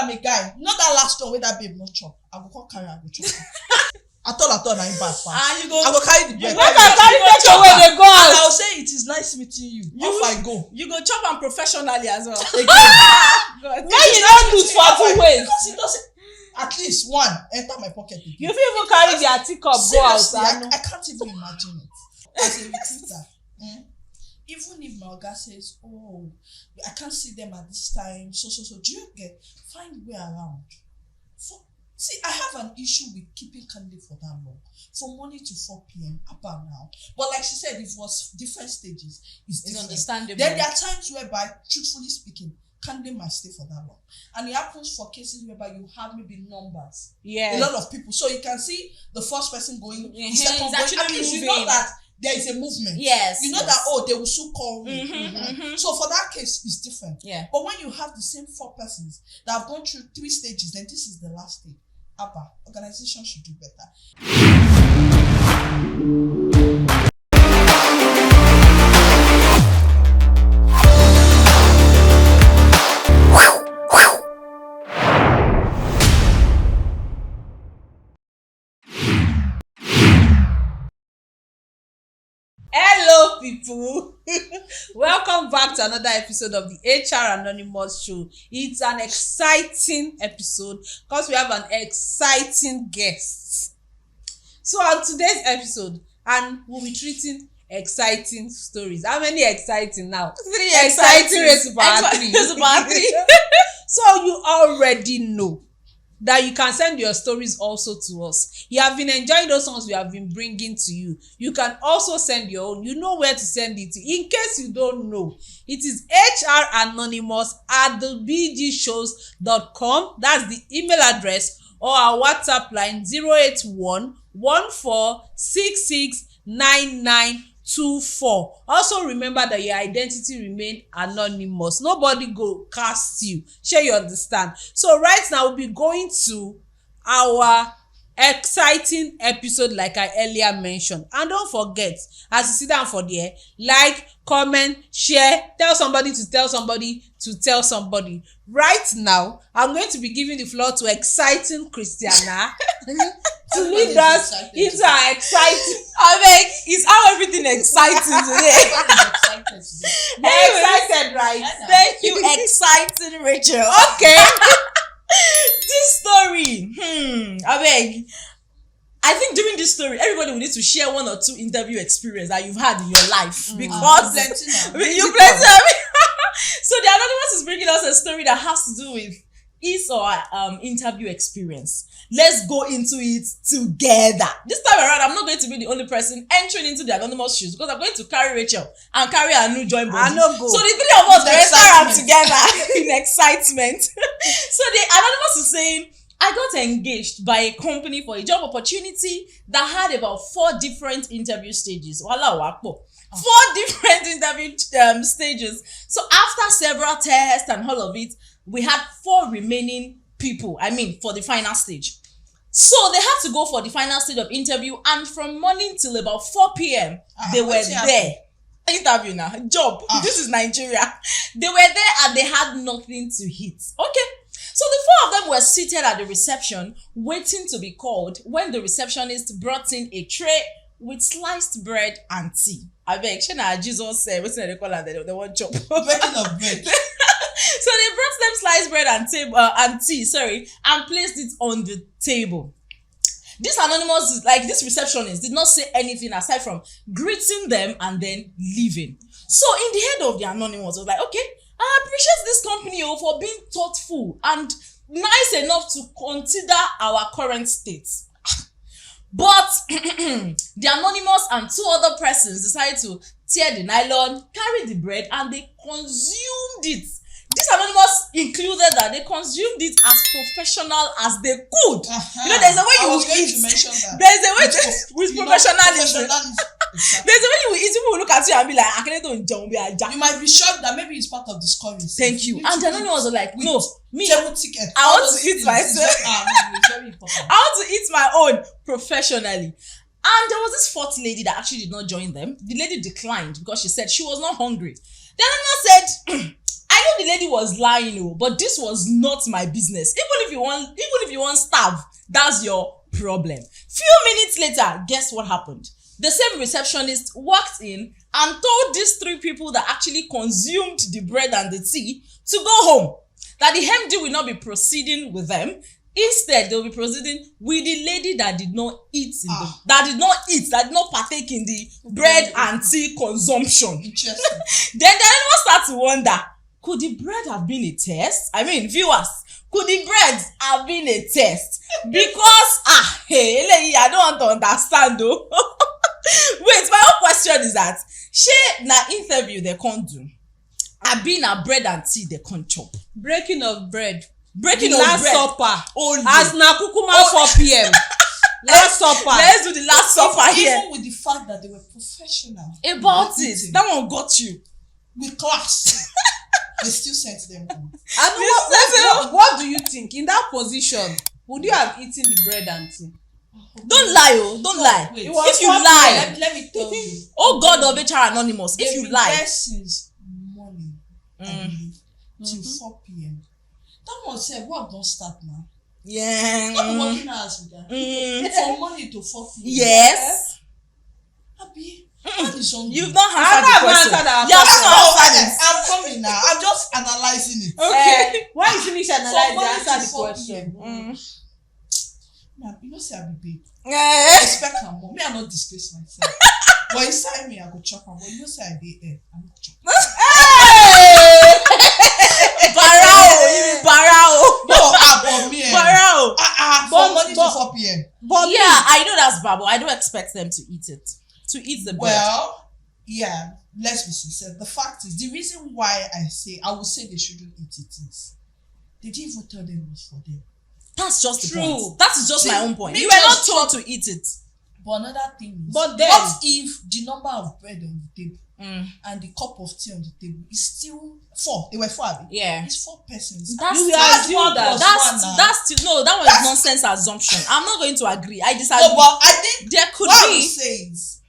I'm a guy, not that last one where that babe not chop. I will call carry, I will chop. I thought na him pass. And you go. I will carry the bread. Make I carry take away the go And I out. will say it is nice meeting you. Off I go. You go chop am professionally as well. Again. Why you don't lose for 2 ways? Because it doesn't. At least one enter my pocket again. You fit even carry their teacup go out. Seriously, I can't even imagine it. As a recruiter, even if my oga says, "Oh, I can't see them at this time," so, do you get find way around? See, I have an issue with keeping candidate for that long, from morning to 4 p.m. up and now. But like she said, if it was different stages, it's understandable. Then there are times whereby, truthfully speaking, candidate might stay for that long, and it happens for cases whereby you have maybe numbers, a lot of people, so you can see the first person going, the second going. At least you know that there is a movement. Yes, you know that they will soon call me. So for that case, it's different. Yeah. But when you have the same 4 persons that have gone through 3 stages, then this is the last stage. Abba, organization should do better. Hello, people. Welcome back to another episode of the HR Anonymous show. It's an exciting episode because we have an exciting guest. So on today's episode, and we'll be treating exciting stories. How many exciting now? 3 exciting raised by 3. So you already know that you can send your stories also to us. You have been enjoying those songs we have been bringing to you. You can also send your own. You know where to send it to. In case you don't know, it is hranonymous@thebgshows.com. That's the email address, or our WhatsApp line 081 1466 9924. Also remember that your identity remain anonymous. Nobody go cast you. Share you understand. So right now we'll be going to our exciting episode like I earlier mentioned. And don't forget, as you sit down for there, like, comment, share, tell somebody to tell somebody to tell somebody. Right now, I'm going to be giving the floor to exciting Christiana to lead us into our exciting. Is how everything exciting today. Excited, right? Thank you, exciting Rachel. Okay. This story, I think during this story, everybody will need to share 1 or 2 interview experience that you've had in your life because you plenty. So the Anonymous is bringing us a story that has to do with his or interview experience. Let's go into it together. This time around, I'm not going to be the only person entering into the Anonymous shoes because I'm going to carry Rachel and carry a new joint body. So the 3 of us will enter around together in excitement. So the Anonymous is saying, I got engaged by a company for a job opportunity that had about 4 different interview stages. 4 different interview stages. So after several tests and all of it, we had 4 remaining people, for the final stage. So they had to go for the final stage of interview, and from morning till about 4 p.m. they were there. Interview now, job. This is Nigeria. They were there and they had nothing to eat. Okay. So the 4 of them were seated at the reception waiting to be called when the receptionist brought in a tray with sliced bread and tea. I beg, Jesus said, what's they call it? They want chop. Making of bread. So they brought them sliced bread and tea, and placed it on the table. This Anonymous, this receptionist, did not say anything aside from greeting them and then leaving. So in the head of the Anonymous, was like, okay, I appreciate this company for being thoughtful and nice enough to consider our current state. But the Anonymous and 2 other persons decided to tear the nylon, carry the bread, and they consumed it. This Anonymous included that they consumed it as professional as they could. You know, there's a way you eat. There's a way with professionalism. There's a way you eat. People will look at you and be like, you might be shocked that maybe it's part of the scoring. Thank you. And the Anonymous was like, no, me, I want to eat myself. I want to eat my own professionally. And there was this 4th lady that actually did not join them. The lady declined because she said she was not hungry. Then The anonymous said, I know the lady was lying, but this was not my business. Even if you want staff, that's your problem. Few minutes later, guess what happened? The same receptionist walked in and told these 3 people that actually consumed the bread and the tea to go home. That the MD will not be proceeding with them. Instead, they will be proceeding with the lady that did not that did not partake in the bread and tea consumption. Interesting. Then the animal start to wonder, could the bread have been a test? I mean, viewers, could the bread have been a test? Because, I don't want to understand though. Wait, my own question is that, na interview they can't do. I been a bread and tea they can't chop. Breaking of bread. Breaking of last bread. supper. Only. As na kukuma 4 p.m. Last supper. Let's do the last supper here. Even with the fact that they were professional About in it. eating, That one got you. with class, they still sent them home. And what do you think? In that position, would you have eaten the bread and tea? Don't lie, don't lie. Wait. If you lie, Let me tell you. oh God of HR Anonymous, if you lie. There since morning, I believe, till 4 p.m. That one said, work don't start now. Yeah. Not working hours with that. From morning to 4 p.m. Yes. Abi, what is wrong? You've not I answered the have question. answered our You have question. not answered it. I'm coming now. I'm just analyzing it. Okay. When you finish analyzing, From answer morning the to 4 question. p.m. Man, you know say I be babe. Eh. Respect am more. Me I not disgrace myself. But inside me I go chop am. But you know say I dey air. I no chop. Barao, you mean Barao. No, but me. Barao. From morning to 4 p.m. But Yeah, I know that's bad, but I don't expect them to eat it. To eat the bread. Well, yeah, let's be sincere. The fact is, the reason why I will say they shouldn't eat it is they didn't even tell them it was for them. That's just the True. point. That is just See, my own point. me You were not just told to eat it. But another thing is, But then- what if the number of bread on the table and the cup of tea on the table is still 4? They were 4, abi? Yeah. It's 4 persons. That's You still- will assume one that- plus that's one now. that's still no. That one is nonsense assumption. I'm not going to agree. I disagree. No, but I think There could what I would be. say is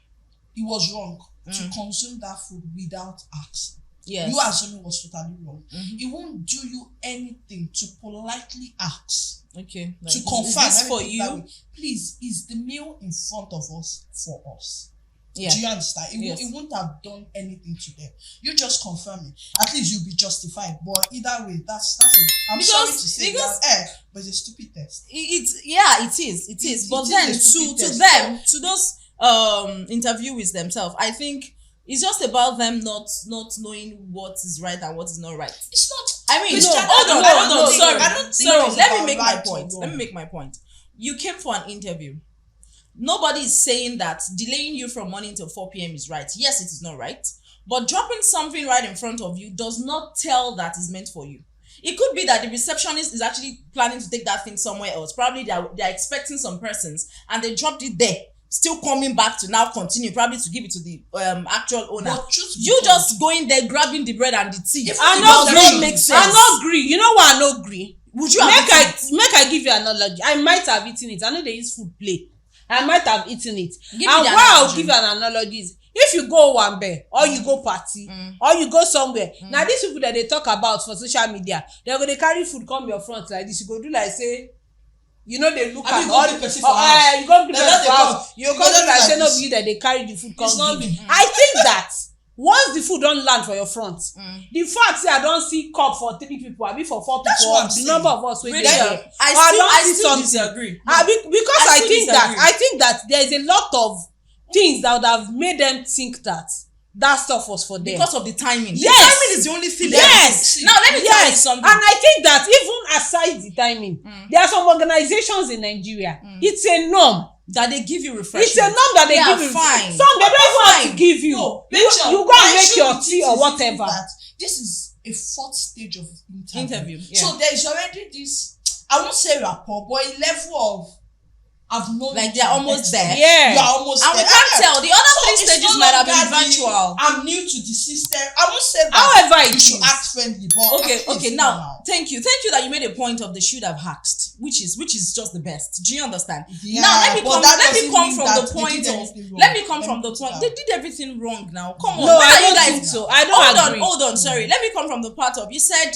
it was wrong to consume that food without asking. Yes. You assuming was totally wrong. It won't do you anything to politely ask. Okay. To Like, confirm is this for everything that you? way. Please, is the meal in front of us for us? Yeah. Do you understand? Yes. It won't have done anything to them. You just confirm it. At least you'll be justified. But either way, that's it. I'm sorry to say because- that, but it's a stupid test. It is. But It then is a stupid to test. them, to those interviewees themselves, I think it's just about them not knowing what is right and what is not right. It's not. I mean, Christian, hold on. I don't think Sorry. it's Let me about make my right or point. wrong. Let me make my point. You came for an interview. Nobody is saying that delaying you from morning till 4 p.m. is right. Yes, it is not right. But dropping something right in front of you does not tell that it's meant for you. It could be that the receptionist is actually planning to take that thing somewhere else. Probably they're expecting some persons and they dropped it there. Still coming back to now continue, probably to give it to the actual owner. But truth be You told, just going there, grabbing the bread and the tea. If I it no does agree. not make I sense. no agree. You know why I no agree? Would you have Make eaten I give you an analogy. I might have eaten it. I know they use food play. I might have eaten it. Give me And the why I'll analogy. give you an analogy is if you go Wambe or you go party or you go somewhere. Now these people that they talk about for social media, they're gonna carry food come your front like this. You go do like say, you know they look Have at you all go the give person for house? you go give Like person that for they house. come. You You go go do do like like say no this. be you that they carry the food come It's not give. me. I think that once the food don land for your front, the fact say I don see cup for 3 people abi for 4 That's people, what I'm the saying. number of us wey dey Rachel, there, I or still- don I see still something. disagree. Because I I still think disagree. that there is a lot of things that would have made them think that stuff was for them. because of the timing. Yes. The timing is the only thing. Yes. Now let me tell you Yes, something. and I think that even aside the timing, there are some organizations in Nigeria. It's a norm. that they give you refreshment. It's a norm that they Yeah, give you. fine. Some they don't even have to Fine. give you. No, you Rachel, you go my and make issue your with tea it or is whatever. that this is a 4th stage of interview. Yeah. So there is already this, I won't say rapport, but a level of I've known Like you they're to an almost extent. there. Yeah. You are almost And we there. can't tell. The other So 3 it's stages no might have been longer the, virtual. I'm new to the system. I won't say that. However it you should is. act friendly, but Okay, at least now thank you that you made a point of they should have asked. is just the best. Do you understand? Yeah, Now let me but come. that Let me doesn't come mean from that the they point did of. anything wrong. Let me come Let from me the put point. it They out. did everything wrong. Now come on. No, When I are you don't guys? think so. I don't agree. Hold on. Sorry. Let me come from the part of you said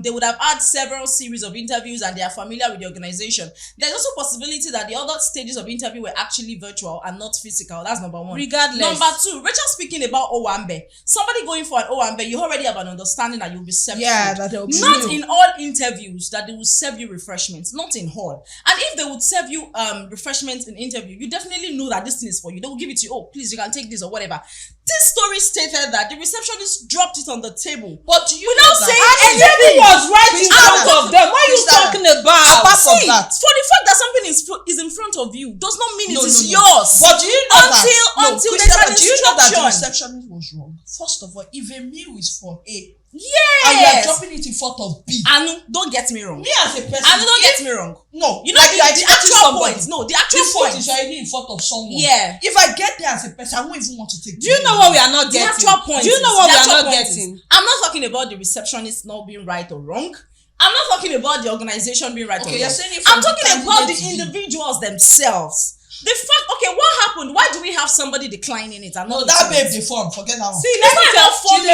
they would have had several series of interviews and they are familiar with the organization. There's also possibility that the other stages of interview were actually virtual and not physical. That's number one. Regardless. Number two, Rachel speaking about Owambe. Somebody going for an Owambe, you already have an understanding that you'll be served Yeah, food. that they'll be Not real. in all interviews that they will serve you refreshments. Not in all. And if they would serve you refreshments in interview, you definitely know that this thing is for you. They will give it to you. Oh, please, you can take this or whatever. This story stated that the receptionist dropped it on the table. But do you Without know that? saying And the table was right in front of them. What are you Christiana, talking about? apart from See, that. for the fact that something is in front of you does not mean No, it is no, no. yours. But do you know until that? there's Christiana, an do you know that the instruction. receptionist was wrong? First of all, if a meal is for A Yes. and you are dropping it in front of B, Anu, don't get me wrong. me as a person, Anu, don't get me wrong. no, You know like you are the expecting actual somebody. point. No, the The actual food point. is already in front of someone. Yeah. If I get there as a person, I won't even want to take. Do you know what we are not The getting? actual point. Do you know what we are not is, getting? I'm not talking about the receptionist not being right or wrong. I'm not talking about the organization being right or Okay, wrong. you're saying it I'm from the talking about the candidate view. individuals themselves. The fact, okay, what happened? Why do we have somebody declining it? And No, not that eating babe, it? the form. Forget that one. See, It's let me not tell about forming.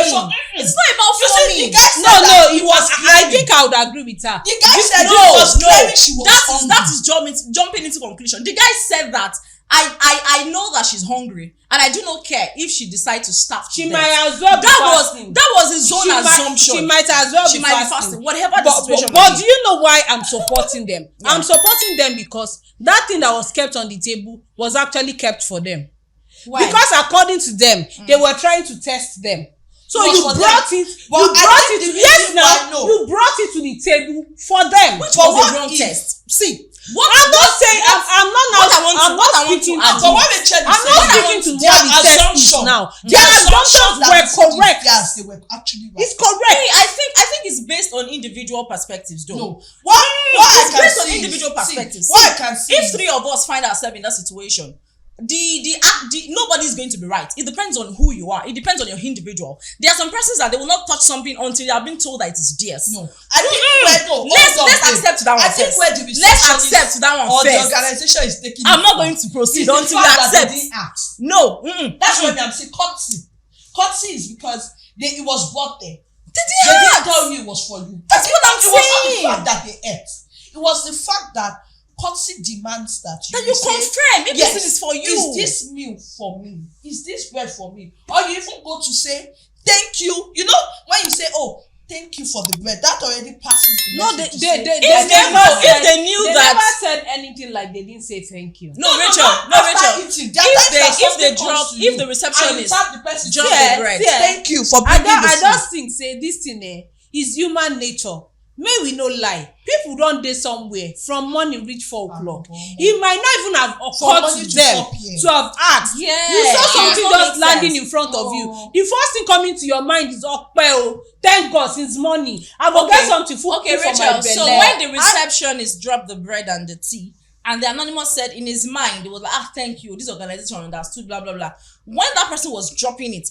It's not about You see, forming. the guy said No, that it was. I clearing. think I would agree with her. The guy said No, it was no. clearing she was hungry. That is jumping into conclusion. The guy said that I know that she's hungry and I do not care if she decides to starve. She to might death. as well be fasting. That was his own She might- assumption. She might as well She be might be fasting. fasting. Whatever the situation But may do be. you know why I'm supporting them? Yeah. I'm supporting them because that thing that was kept on the table was actually kept for them. Why? Because according to them, they were trying to test them. So It was you for brought them. it. But You I brought think it. the Yes, reason now why, no. you brought it to the table for them. Which But was what a wrong if- test. See, I'm not saying I'm not now. what I want to- I'm what I not want to speaking add to. But when we check the I'm not second speaking one, to their what the test is assumption. now. The Their assumptions that were the food is correct. Yes, they were actually right. It's correct. I think it's based on individual perspectives, though. No. What I It's can based on see, individual see, perspectives. what I can see, If three of us find ourselves in that situation, nobody is going to be right. It depends on who you are. It depends on your individual. There are some persons that they will not touch something until they have been told that it is theirs. no, I think where no, Let's hold on, babe. accept that one I think first. where the Let's receptionist accept that one or the first. organization is taking. I'm it not from going to proceed is the until you fact that accept. they didn't ask. No, That's why I'm saying courtesy. Courtesy is because it was brought there. Did They he didn't ask? tell you it was for you. That's what I'm It was not saying. the fact that they ate. It was the fact that courtesy demands that That you say, confirm if yes, this is for you. Is this meal for me? Is this bread for me? Or you even go to say thank you. You know when you say oh thank you for the bread, that already passes the No, message to they say, If they knew they that- never said anything like they didn't say thank you. No, Rachel. not No, after Rachel. eating. There are times that If they something drop, comes to if you the and you receptionist tap the person, drop say, the bread. thank you for I bringing the food. just think say this thing is human nature. May we no lie. People don dey somewhere from morning reach 4 o'clock. It might not even have occurred morning to to them 4 p.m. to have asked. Yeah. You saw Yeah. something That just makes landing sense. in front of you. Oh. The first thing coming to your mind is oh, thank God since morning. I go get something for Okay, my Rachel. belle. So when the receptionist dropped the bread and the tea, and the anonymous said in his mind, he was like, thank you. This organization understood, blah, blah, blah. When that person was dropping it,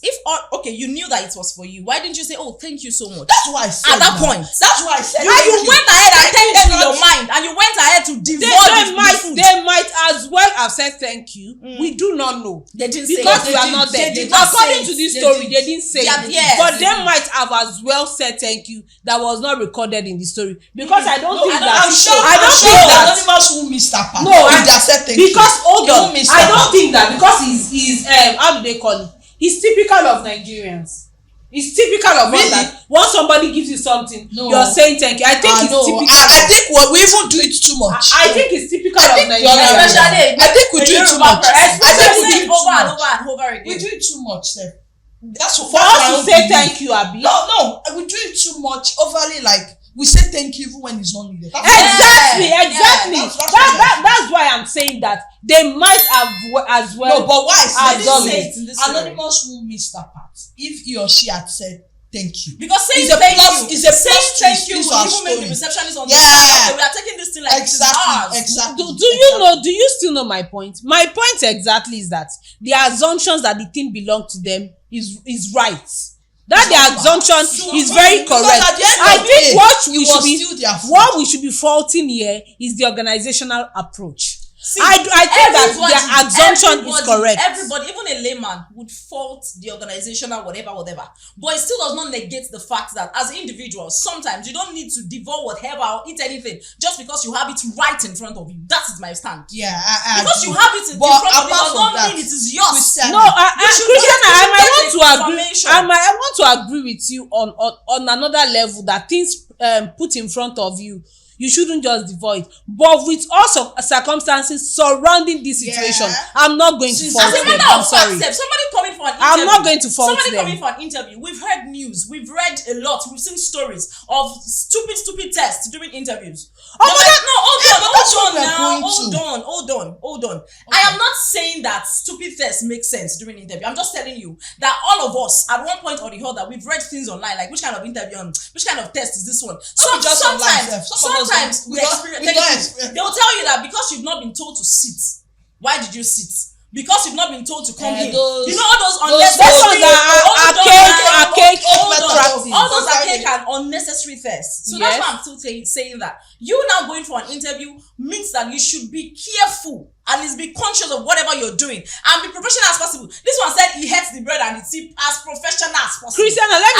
you knew that it was for you, why didn't you say, oh, thank you so much? That's why I said At that now. point. That's why I said And you thank went ahead and Thank thanked them in you. your mind, and you went ahead to they devour the food. might as well have said thank you. We do not know. They didn't say Because it. we are didn't. not there. They did not According say to it. this They story, did. they didn't say Yeah, it. yes, But they they did. might have as well said thank you that was not recorded in the story. Because I don't think that. I'm sure I don't sure think the that. anonymous who missed that part. No, if they have said thank you. Because hold You on, won't miss I that don't part. think that because he's how do they call it? He's typical of Nigerians. It's typical of us Really? that once somebody gives you something, No. you're saying thank you. I think it's no, typical. I think we even do it too much. I think it's typical I of think Nigerians. Especially I think we do it too much. I think we do it too over and much. over and over again. We do it too much, sir. That's For that's my us to own say belief. thank you, Abi. No, we do it too much. Overly, like we say thank you even when it's not needed. That's Exactly. that's That's why I'm saying that they might have as well. No, but why I done say it in this story. anonymous will miss that part if he or she had said thank you. Because saying It's a thank plus- you, it's a plus saying to thank his you piece will of even make the story. receptionist Yeah. understand. Okay, we are taking this thing like this is ours. Exactly. Do you still know my point? My point exactly is that the assumptions that the thing belonged to them is right. That their assumption is very correct. I think what we should be faulting here is the organizational approach. See, I think that their assumption is correct. Everybody, even a layman, would fault the organizational whatever. But it still does not negate the fact that as individuals, sometimes you don't need to devour whatever or eat anything just because you have it right in front of you. That is my stand. Yeah, because you have it in front of you does not mean it is yours. No, Christiana, I want to agree with you on another level that things put in front of you. You shouldn't just devoid. But with all circumstances surrounding this situation, I'm not going to fault them. I'm sorry. Somebody coming for an interview. I'm not going to fault them. Somebody coming for an interview. We've heard news. We've read a lot. We've seen stories of stupid tests during interviews. Hold on. Okay. I am not saying that stupid tests make sense during interview. I'm just telling you that all of us, at one point or the other, we've read things online like which kind of interview, which kind of test is this one. Sometimes they will tell you that because you've not been told to sit. Why did you sit? Because you've not been told to come in. You know all those unnecessary archaic and unnecessary tests. So that's why I'm still saying that you now going for an interview means that you should be careful, at least be conscious of whatever you're doing and be professional as possible. This one said he hates the bread and it's as professional as possible. Christiana, let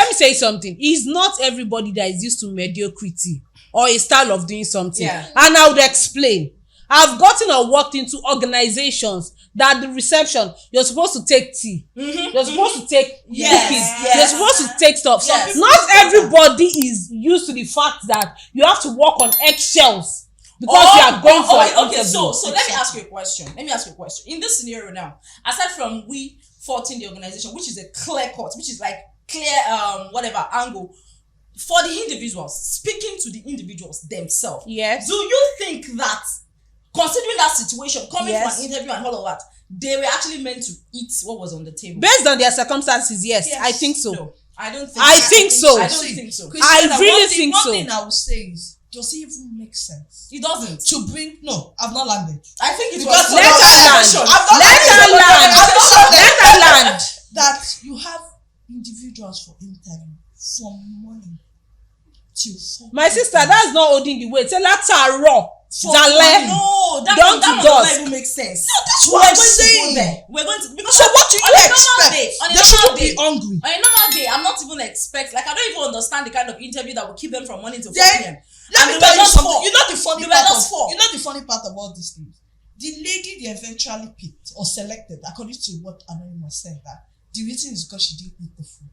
me say something. It's not everybody that is used to mediocrity or a style of doing something. And I would explain. I've gotten or walked into organizations that the reception, you're supposed to take tea. You're supposed to take cookies. You're supposed to take stuff. Not everybody is used to the fact that you have to walk on eggshells because you are going for an interview. So let me ask you a question. In this scenario now, aside from we faulting the organization, which is a clear cut, which is like clear angle, for the individuals, speaking to the individuals themselves, do you think that considering that situation, coming for an interview and all of that, they were actually meant to eat what was on the table? Based on their circumstances, yes. I think so. No, I don't think I think so. I don't think so. I really think so. One thing I would say is, does it even make sense? It doesn't. No, I've not landed. I think it because was let her land. That you have individuals for interview from morning till 4. My sister, that's not holding the weight. Say that's a raw. That doesn't even make sense. No, that's what I'm saying. We're going to because so what do you expect? On a normal day, hungry. On a normal day, I'm not even expect. Like I don't even understand the kind of interview that will keep them from morning to 4 p.m. Let me tell you something. You know the funny part of all these things. The lady they eventually picked or selected, according to what Anonymous said, that the reason is because she didn't eat the food.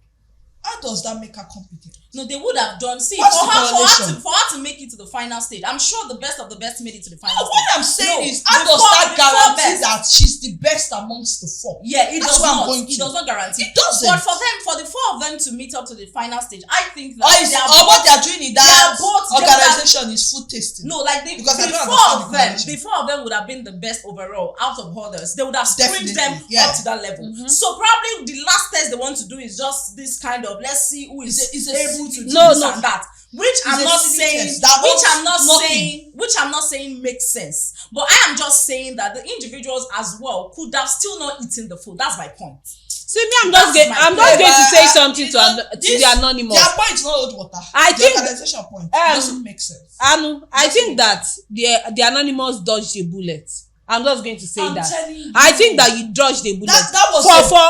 How does that make her competent? No, they would have done. See, for her to make it to the final stage, I'm sure the best of the best made it to the final stage. What I'm saying is, how does that guarantee that she's the best amongst the 4? Yeah, it does not. It does not guarantee. It doesn't. But for the 4 of them to meet up to the final stage, I think that what they're doing in that organization is food tasting. No, like the 4 of them would have been the best overall out of others. They would have screened them up to that level. So probably the last test they want to do is just this kind of let's see who is able to do this and that. Which I'm not saying makes sense. But I am just saying that the individuals as well could have still not eaten the food. That's my point. See me, I'm just going to say something to the Anonymous. Their point is not old water. The organization point doesn't make sense. I think that the Anonymous dodged a bullet. I'm just going to say I think that you dodged the bullet. That was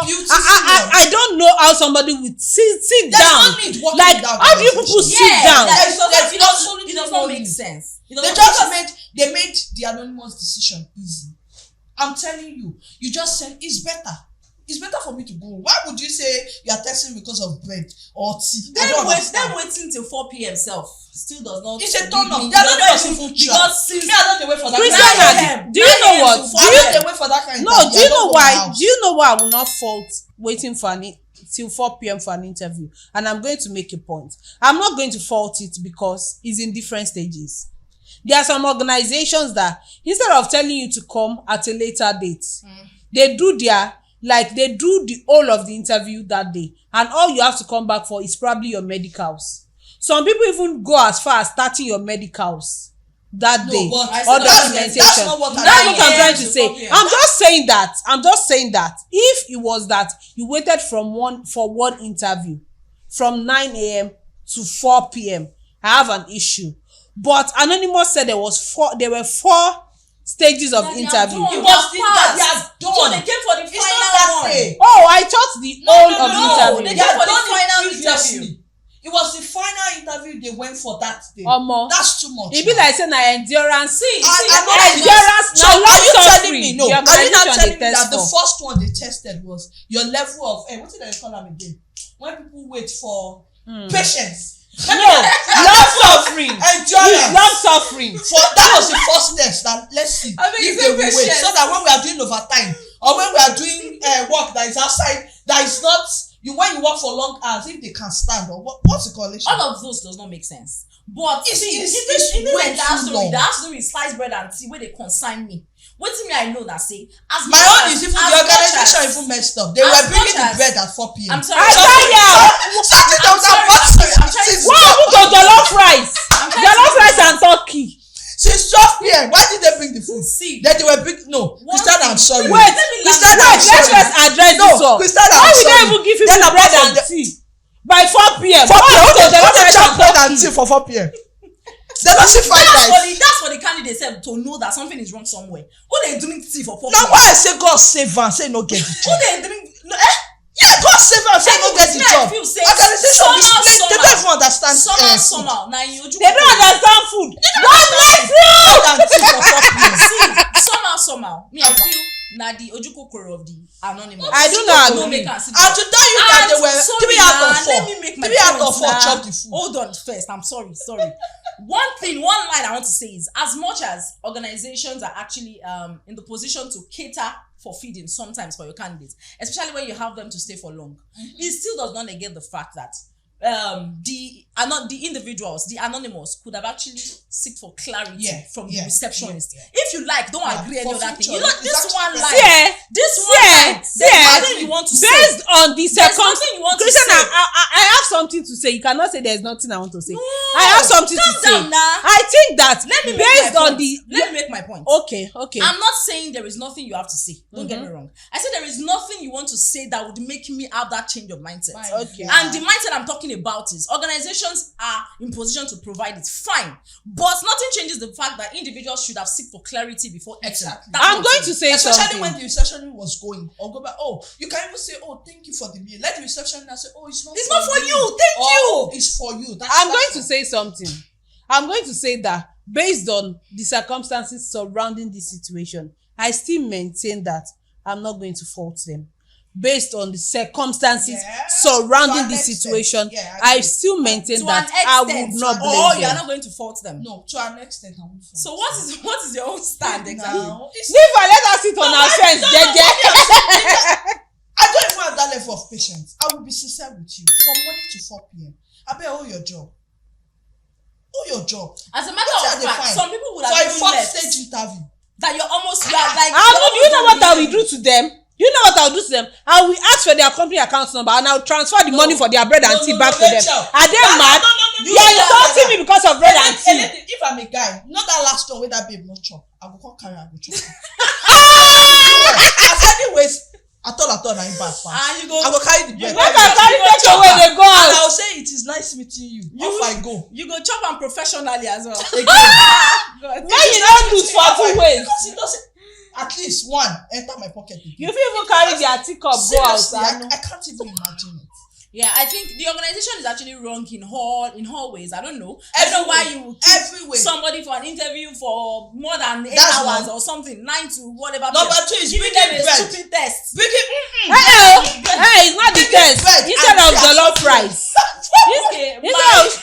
beautiful. I don't know how somebody would sit down. Like how do you people sit down? It does not make sense. They made the Anonymous decision easy. I'm telling you, you just said it's better. It's better for me to go. Why would you say you are testing because of bread or tea? Then waiting till 4 p.m. still does not. It's a turn up. They are not even because me, I don't wait for that. Christiana, do you know what? Do you wait for that kind? No, do you know why? Do you know why I will not fault waiting for till 4 p.m. for an interview? And I'm going to make a point. I'm not going to fault it because it's in different stages. There are some organizations that instead of telling you to come at a later date, they do the whole of the interview that day, and all you have to come back for is probably your medicals. Some people even go as far as starting your medicals that day but or documentation. that's not what That's what I'm trying to say. 4 p.m. I'm just saying that if it was that you waited for one interview from 9 a.m. to 4 p.m., I have an issue. But Anonymous said there were 4 stages of interview. It was that they are done. So they came for the It's not final that one. day. Oh, I thought the whole of the no, interview. they came for the done final previously. interview. It was the final interview they went for that day. Omo. That's too much. E be like say na endurance. endurance na are long you telling suffering. me no? The Are you not organization telling dey me that test the for. first one they tested was your level of what did they call them again? When people wait for patience. No, long suffering. Endurance. Long suffering. For that was the first test. That let's see I mean, if they will wait, patience. so that when we are doing overtime or when we are doing work that is outside, that is not when you work for long hours, if they can stand or what's the correlation? All of those does not make sense. But It's way way that too story, long. that story is sliced bread and tea where they consign me. What do me I know that say as My much own as- is even as the much organization as- even messed up. They as were bringing much the as- bread at 4 p.m. I'm sorry. I tell ya. Something that was I'm trying to- What happened to jollof rice? I'm trying Jollof to- rice and turkey. since 12 p.m. Why did they bring the food? See. Then they were bring no. Christian, I'm sorry. Wait, Christian, I'm let's sorry. first address No, this one. Christian, Why I'm we sorry. don't even give Then people bread apart from and the- tea by 4 p.m.? 4 What p.m. happened to Who jollof they rice chop and bread and turkey? tea for 4 p.m.? They don't see fried rice. That's for the candidate self to know that something is wrong somewhere. Who they drink tea for 4 Now why I say God save am, say no get the Who job. they drink Yeah, God save am, say no get the Anyways, job. I feel say Organization is somehow, they don't even understand food. somehow. Now you They don't understand food. God bless you. Bread and tea for 4 p.m. see somehow. Me I feel na the ojukokoro of the anonymous. I do not No agree. make am sit And to tell you that they were sorry 3 out of na, 4. Let me make my 3 out of point 4 na. chop the food. Hold on first. I'm sorry. One line I want to say is as much as organizations are actually in the position to cater for feeding sometimes for your candidates, especially when you have them to stay for long, it still does not negate the fact that the individuals, the anonymous, could have actually seek for clarity from the receptionist. If you like, don't agree any for other thing. future, You know, it's this actually one better. line, there's nothing you want to say. Based on the There's circumstances, nothing you want to Christian, say. I have something to say. You cannot say there's nothing I want to say. No, I have something to calm say. down now. I think that Let me make based my on point. the Let me make my point. okay. I'm not saying there is nothing you have to say. Don't get me wrong. I said there is nothing you want to say that would make me have that change of mindset. Okay. And the mindset I'm talking about is organizations are in position to provide it. Fine. But nothing changes the fact that individuals should have seek for clarity before entering. Exactly. That's I'm what going saying. to say Especially something. when the reception was going or go back. Oh, you can even say, oh, thank you for the meal. Let the reception now say, oh, it's not for you. Thank oh, you. it's for you. I'm going to say something. I'm going to say that based on the circumstances surrounding this situation, I still maintain that I'm not going to fault them. Based on the circumstances surrounding this situation, I still maintain To that an I extent. would not Or blame you're them. not going to fault them. No, to an extent, I won't fault. So what is your own stand exactly? Now, it's- Leave her, let her sit on her fence, jeje. I don't even have that level of patience. I will be sincere with you. From morning to 4 p.m. I bet hold your job. Hold your job. As a matter What of are they fact, fine? some people would For have a even fourth left. stage interview. That you are like Do you know what I will do to them? You know what I'll do to them? I will ask for their company account number and I'll transfer the money for their bread and tea back to them. Rachel. Are they mad? You They are know insulting that. me because of bread and tea. If I'm a guy, not that last one where that babe not chop, I will call carry, I go chop. As anyways, I thought na him back pass. And you go. I go carry the bread. Make I carry take away they go And I out. will say it is nice meeting you. Off I go. You go chop am professionally as well. Why God. you don't lose for two ways? Because it doesn't. At least one enter my pocket again. You fit even carry their teacup go out. Seriously, I can't even imagine it. Yeah, I think the organization is actually wrong in all ways. I don't know. I don't know why you would keep Every way. somebody for an interview for more than 8 That's hours one. or something, 9 to whatever. Number period. 2 is giving bringing them a bread. stupid test. Bringing Hey, it's not the test. bread Instead and of tea jollof and rice. Okay, Instead of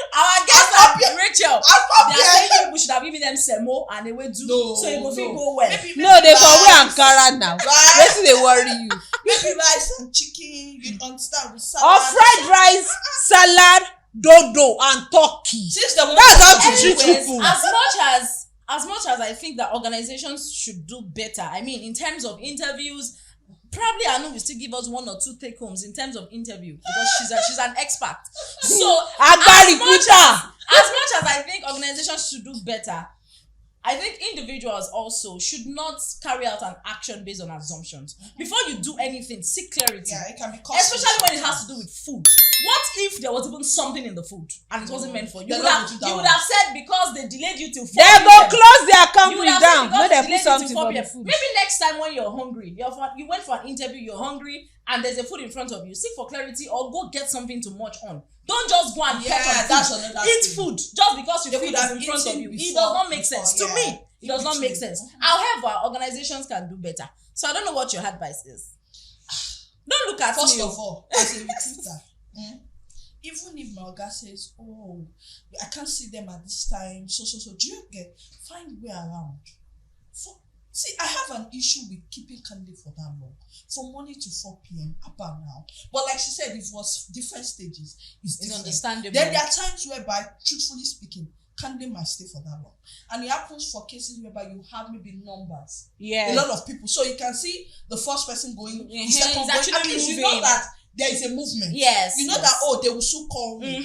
our guest happy. Rachel, I'm they are happy. saying we should have given them semo and they will do No, so it go fit no. go well. no, they for wear Ankara now. Right. Wetin dey worry you? Maybe rice and chicken, you understand, with salad. Or fried rice, salad, dodo, and turkey. Since the That's how to treat Anyways, people. as much as I think that organizations should do better, I mean, in terms of interviews, probably Anu will still give us 1 or 2 take homes in terms of interview because she's an expert. So as much as I think organizations should do better, I think individuals also should not carry out an action based on assumptions. Before you do anything, seek clarity. Yeah, it can be costly. Especially when it has to do with food. What if there was even something in the food and it wasn't meant for you? You would have said because they delayed you till 4 They p.m. go close their company down when they put something for the food. Maybe next time when you're hungry, you went for an interview, you're hungry, and there's a food in front of you. Seek for clarity or go get something to munch on. Don't just go and eat food just because you feel it's in front of you. It does not make sense. To me, it does not make sense. However, organizations can do better. So I don't know what your advice is. Don't look at me. First of all, as a recruiter, even if my oga says, "Oh, I can't see them at this time," so do you find way around? See, I have an issue with keeping candidate for that long, from morning to 4 p.m. up and now. But like she said, it was different stages. It's understandable. Then there are times whereby, truthfully speaking, candidate might stay for that long, and it happens for cases whereby you have maybe numbers, a lot of people. So you can see the first person going, the second going. At least you know that there is a movement. Yes. You know that they will soon call me.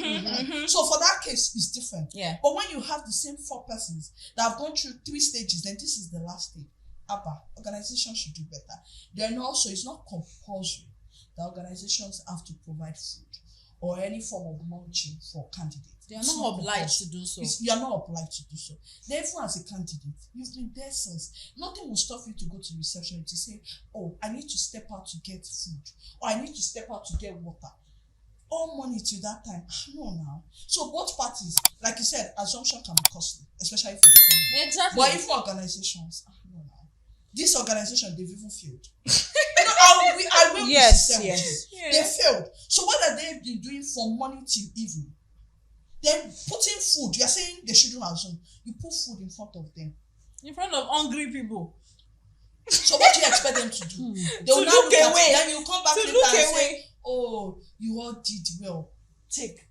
So for that case, it's different. Yeah. But when you have the same 4 persons that have gone through 3 stages, then this is the last stage. Organizations should do better. Then also, it's not compulsory that organizations have to provide food or any form of munching for candidates. They are not obliged to do so. You are not obliged to do so. Therefore, as a candidate, you've been there since. Nothing will stop you to go to reception to say, "Oh, I need to step out to get food," or "I need to step out to get water." All money till that time. No, now. So both parties, like you said, assumption can be costly, especially for the candidate. Exactly. But even organizations, no, now. This organization, they've even failed. I will yes. They failed. So what are they been doing from morning till evening? Then putting food. You are saying they shouldn't assume. You put food in front of them. In front of hungry people. So what do you expect them to do? They will now look away. Then you come back later and say, "Oh, you all did well. Take.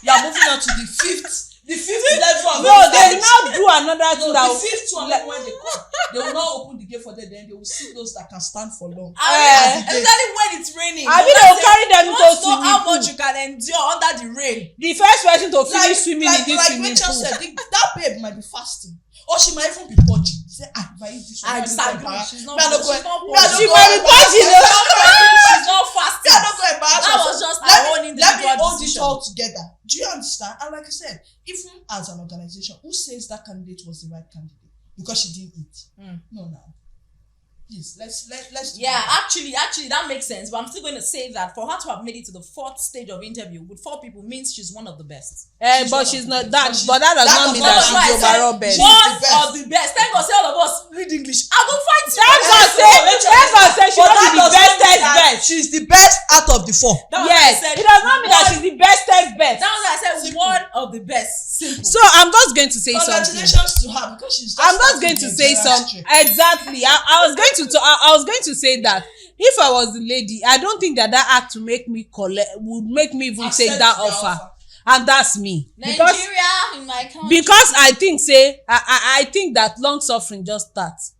You are moving on to the fifth level. No, they will now do another thing. The fifth one, when they come, they will now open the gate for them. Then they will see those that can stand for long. Especially when it's raining. I mean, they will carry them into swimming pool. How much you can endure under the rain. The first person to finish swimming in this swimming Rachel pool. said, that babe might be fasting. Or she might even be purging. Say, if I eat this one, I disagree. She's not She purging. might be purging. She's not fasting. I'm not going to embarrass That was just our own individual Let me hold this decision. all together. Do you understand? And like I said, even as an organization, who says that candidate was the right candidate? Because she didn't eat. No. Please, let's do that. Actually, that makes sense. But I'm still going to say that for her to have made it to the 4th stage of interview with 4 people means she's one of the best. But she's not that. But that does not mean that she's the overall best. One of the best. Thank God, say all of us read English. I will fight you. Thank God, say she not be the best. She's the best out of the 4. Yes, it does not mean that she's the best. That's why I said simple. One of the best. Simple. So I'm just going to say something. Congratulations to her because she's. I'm just going to say something. Exactly. I was going to say that if I was the lady, I don't think that act would make me even take that offer. And that's me. Nigeria in my country. Because I think that long suffering just starts.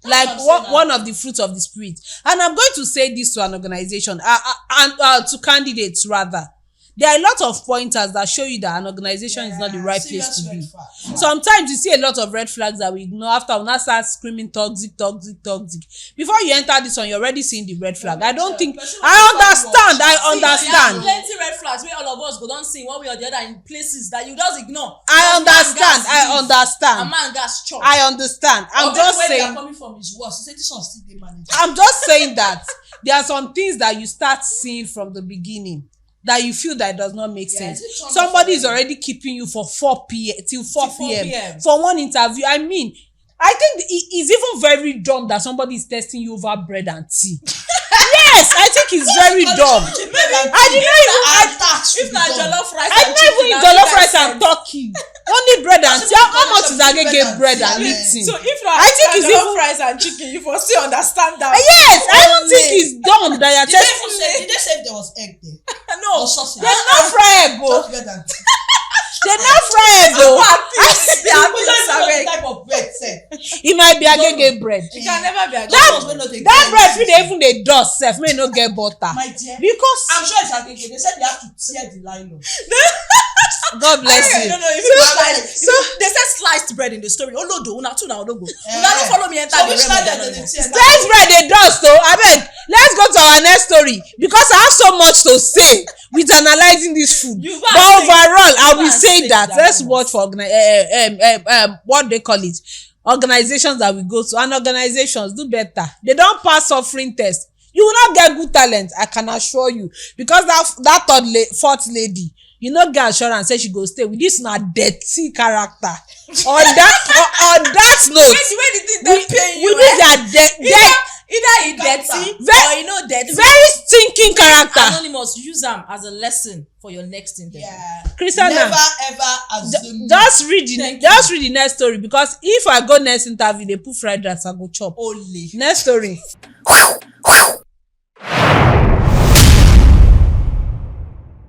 Like one of the fruits of the spirit. And I'm going to say this to an organization and to candidates rather. There are a lot of pointers that show you that an organization is not the right place to be. Sometimes you see a lot of red flags that we ignore after we now start screaming toxic. Before you enter this one, you're already seeing the red flag. I understand. Plenty red flags where all of us go don't see one way or the other in places that you just ignore. I understand. A man gas chop. I understand. I'm just saying. Where they're coming from is worse. Say this one still dey manage. I'm just saying that there are some things that you start seeing from the beginning that you feel that it does not make sense. Somebody is already keeping you for 4 p.m. till 4 p.m. for one interview. I mean, I think it's even very dumb that somebody is testing you over bread and tea. Yes, I think it's very dumb. I didn't even eat jollof rice and turkey. Only bread and tea. How much is agege bread and eating? So if I think it's jollof rice and chicken, you for still understand that. Yes, I don't think it's dumb that you're testing. Did they say if there was egg there? No. They're not fry egg, bro. They're not fry egg, though. Type of bread, say. It might be agege bread. It can never be a That bread fit dey even dey dust sef, may no get butter. My dear, Because I'm sure it's agege. They said they have to tear the nylon. God bless you. No, so they said sliced bread in the story. Olodo, una too na ologo. Una don't follow me enter the realm of the Sliced bread dey dust o. Abeg, let's go to our next story because I have so much to say with analyzing this food. But overall, I will say that let's watch for what they call it, organizations that we go to, and organizations do better. They don't pass suffering test. You will not get good talent, I can assure you, because that fourth lady, you no get assurance say she go stay with this na dirty character. On that note, when the thing don't pay you, we need their either you dirty or you know dirty. very stinking character. Hranonymous, use them as a lesson for your next interview. Yeah. Christiana, Never ever assume. just read the next story, because if I go next interview they put fried rice I go chop. Only. Next story.